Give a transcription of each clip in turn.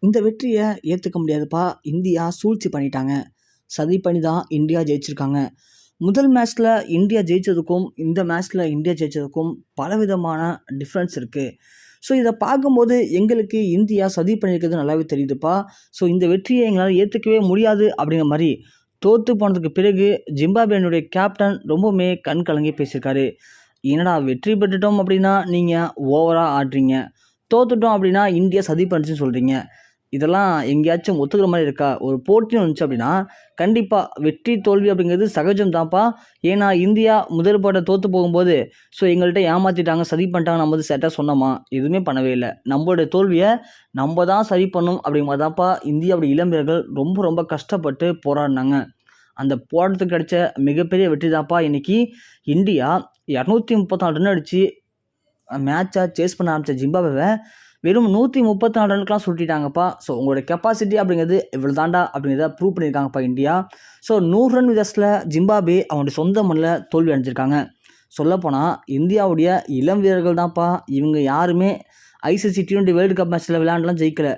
இந்த வெற்றியை ஏற்றுக்க முடியாதுப்பா. இந்தியா சூழ்ச்சி பண்ணிட்டாங்க. சதி பண்ணி தான் இந்தியா ஜெயிச்சிருக்காங்க. முதல் மேட்ச்சில் இந்தியா ஜெயித்ததுக்கும் இந்த மேட்ச்சில் இந்தியா ஜெயித்ததுக்கும் பலவிதமான டிஃப்ரென்ஸ் இருக்குது. ஸோ இதை பார்க்கும்போது எங்களுக்கு இந்தியா சதி பண்ணியிருக்கிறது நல்லாவே தெரியுதுப்பா. ஸோ இந்த வெற்றியை எங்களால் ஏற்றுக்கவே முடியாது அப்படிங்கிற மாதிரி தோற்று போனதுக்கு பிறகு ஜிம்பாப்வேனுடைய கேப்டன் ரொம்பவுமே கண் கலங்கி பேசியிருக்காரு. என்னடா வெற்றி பெற்றுட்டோம் அப்படின்னா நீங்கள் ஓவராக ஆடுறீங்க, தோற்றுட்டோம் அப்படின்னா இந்தியா சதி பண்ணிச்சுன்னு சொல்கிறீங்க. இதெல்லாம் எங்கேயாச்சும் ஒத்துக்கிற மாதிரி இருக்கா? ஒரு போட்டின்னு வந்துச்சு அப்படின்னா கண்டிப்பாக வெற்றி தோல்வி அப்படிங்கிறது சகஜம் தான்ப்பா. ஏன்னா இந்தியா முதல் போட்ட தோற்று போகும்போது எங்கள்கிட்ட ஏமாற்றிட்டாங்க, சதி பண்ணிட்டாங்க, நம்ம செட்டாக சொன்னோமா? எதுவுமே பண்ணவே இல்லை. நம்மளுடைய தோல்வியை நம்ம தான் சரி பண்ணணும் அப்படிங்கிற மாதிரி தான்ப்பா இந்தியாவுடைய இளம் வீரர்கள் ரொம்ப ரொம்ப கஷ்டப்பட்டு போராடினாங்க. அந்த போராட்டத்துக்கு கிடைச்ச மிகப்பெரிய வெற்றி தான்ப்பா இன்றைக்கி இந்தியா 234 ரன் அடித்து மேட்சை சேஸ் பண்ண ஆரம்பித்த ஜிம்பாப்வேவை வெறும் 134 ரனுக்குலாம் சுட்டிட்டாங்கப்பா. ஸோ உங்களோட கெப்பாசிட்டி அப்படிங்கிறது இவ்வளோ தாண்டா அப்படிங்கிறத ப்ரூவ் பண்ணியிருக்காங்கப்பா இந்தியா. ஸோ 100 ரன் விதத்தில் ஜிம்பாப்வே அவங்களுடைய சொந்த மண்ணில் தோல்வி அடைஞ்சிருக்காங்க. சொல்லப்போனால் இந்தியாவுடைய இளம் வீரர்கள் தான்ப்பா. இவங்க யாருமே ஐசிசி T20 வேர்ல்டு கப் மேட்ச்சில் விளையாண்டலாம் ஜெயிக்கலை.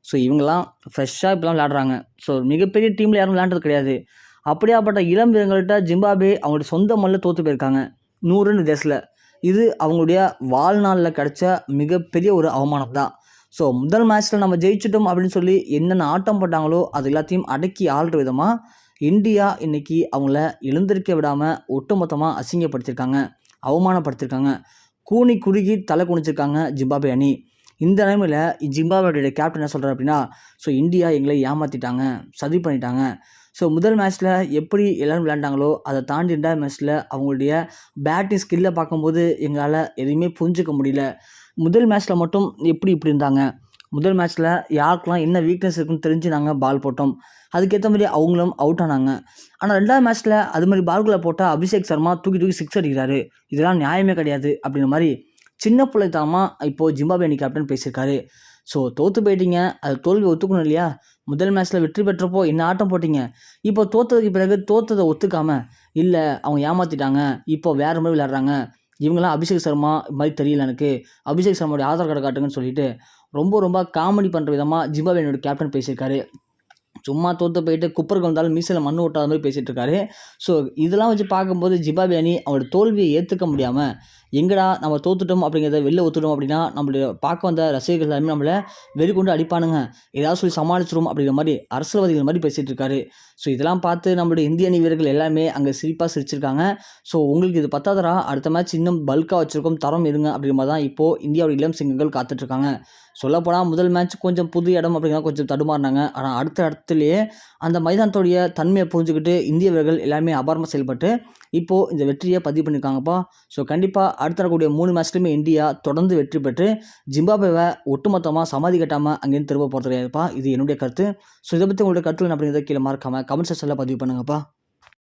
ஸோ இவங்கெல்லாம் ஃப்ரெஷ்ஷாக இப்போலாம் விளையாடுறாங்க. ஸோ மிகப்பெரிய டீமில் யாரும் விளையாண்டது கிடையாது. அப்படியாப்பட்ட இளம் வீரர்கள்ட்ட ஜிம்பாப்வே அவங்களுடைய சொந்த மண்ணில் தோற்று போயிருக்காங்க 100 ரன் விதத்தில். இது அவங்களுடைய வாழ்நாளில் கிடைச்ச மிகப்பெரிய ஒரு அவமானம் தான். ஸோ முதல் மேட்ச்சில் நம்ம ஜெயிச்சிட்டோம் அப்படின்னு சொல்லி என்னென்ன ஆட்டம் போட்டாங்களோ அது எல்லாத்தையும் அடக்கி ஆள்ற விதமாக இந்தியா இன்றைக்கி அவங்கள எழுந்திருக்க விடாமல் ஒட்டுமொத்தமாக அசிங்கப்படுத்தியிருக்காங்க, அவமானப்படுத்தியிருக்காங்க, கூனி குறுகி தலை குனிச்சிருக்காங்க ஜிம்பாப்வே அணி. இந்த நிலைமையில் ஜிம்பாப்வேடைய கேப்டன் என்ன சொல்கிறார் அப்படின்னா, இந்தியா எங்களை ஏமாற்றிட்டாங்க, சதி பண்ணிட்டாங்க. முதல் மேட்ச்சில் எப்படி எல்லோரும் விளையாண்டாங்களோ அதை தாண்டி 2வது மேட்ச்சில் அவங்களுடைய பேட்டிங் ஸ்கில்லை பார்க்கும்போது எங்களால் எதுவுமே புரிஞ்சுக்க முடியல. முதல் மேட்ச்சில் மட்டும் இப்படி இருந்தாங்க. முதல் மேட்ச்சில் யாருக்கெல்லாம் என்ன வீக்னஸ் இருக்குன்னு தெரிஞ்சு நாங்கள் பால் போட்டோம். அதுக்கேற்ற மாதிரி அவங்களும் அவுட் ஆனாங்க. ஆனால் 2வது மேட்ச்சில் அது மாதிரி பால்களை போட்டால் அபிஷேக் சர்மா தூக்கி சிக்ஸ் அடிக்கிறாரு. இதெல்லாம் நியாயமே கிடையாது அப்படிங்கிற மாதிரி சின்ன பிள்ளைத்தனமாக இப்போது ஜிம்பாப்வே அணி கேப்டன் பேசியிருக்காரு. தோற்று போயிட்டீங்க, அது தோல்வி ஒத்துக்கணும் இல்லையா? முதல் மேட்ச்சில் வெற்றி பெற்றப்போ என்ன ஆட்டம் போட்டிங்க, இப்போ தோற்றதுக்கு பிறகு தோற்றதை ஒத்துக்காமல் இல்லை அவங்க ஏமாற்றிட்டாங்க, இப்போ வேறு மாதிரி விளையாடுறாங்க, இவங்களாம் அபிஷேக் சர்மா மாதிரி தெரியல எனக்கு, அபிஷேக் சர்மாவுடைய ஆதார் கார்டை காட்டுங்கன்னு சொல்லிட்டு ரொம்ப ரொம்ப காமெடி பண்ணுற விதமாக ஜிம்பாப்வேனுடைய கேப்டன் பேசியிருக்காரு. சும்மா தோற்று போயிட்டு குப்பருக்கு வந்தாலும் மீசையில் மண் ஓட்டாத மாதிரி பேசிகிட்டு இருக்காரு. இதெல்லாம் வச்சு பார்க்கும்போது ஜிம்பாப்வே அணி அவங்களோட தோல்வியை ஏற்றுக்க முடியாமல் எங்கடா நம்ம தோற்றுட்டோம் அப்படிங்கிறத வெளில ஒத்துட்டோம் அப்படின்னா நம்மளுடைய பார்க்க வந்த ரசிகர்கள் எல்லாருமே நம்மளை வெறிக்கொண்டு அடிப்பானுங்க, ஏதாவது சொல்லி சமாளிச்சிடும் அப்படிங்கிற மாதிரி அரசியல்வாதிகள் மாதிரி பேசிகிட்டு இருக்காரு. இதெல்லாம் பார்த்து நம்மளுடைய இந்திய அணி வீரர்கள் எல்லாமே அங்கே சிரிப்பாக சிரிச்சிருக்காங்க. உங்களுக்கு இது பத்தாதரா, அடுத்த மேட்ச் இன்னும் பல்காக வச்சுருக்கோம், தரம் இருங்க அப்படிங்கிற மாதிரி தான் இப்போது இந்தியாவுடைய இளம் சிங்கங்கள் காத்துட்ருக்காங்க. சொல்லப்போனால் முதல் மேட்ச் கொஞ்சம் புது இடம் அப்படிங்கிறத கொஞ்சம் தடுமாறினாங்க. ஆனால் அடுத்த இடத்துலையே அந்த மைதானத்துடைய தன்மையை புரிஞ்சுக்கிட்டு இந்திய வீரர்கள் எல்லாமே அபாரமாக செயல்பட்டு இப்போது இந்த வெற்றியை பதிவு பண்ணியிருக்காங்கப்பா. கண்டிப்பாக அடுத்த வரக்கூடிய 3 மேட்ச்லையுமே இந்தியா தொடர்ந்து வெற்றி பெற்று ஜிம்பாப்வேவை ஒட்டுமொத்தமாக சமாதி கட்டாமல் அங்கேருந்து திரும்ப போகிறது கிடையாதுப்பா. இது என்னுடைய கருத்து. இதை பற்றி உங்களுடைய கருத்து அப்படிங்கிறத கீழே மறக்காமல் கமெண்ட் செக்ஷனில் பதிவு பண்ணுங்கப்பா.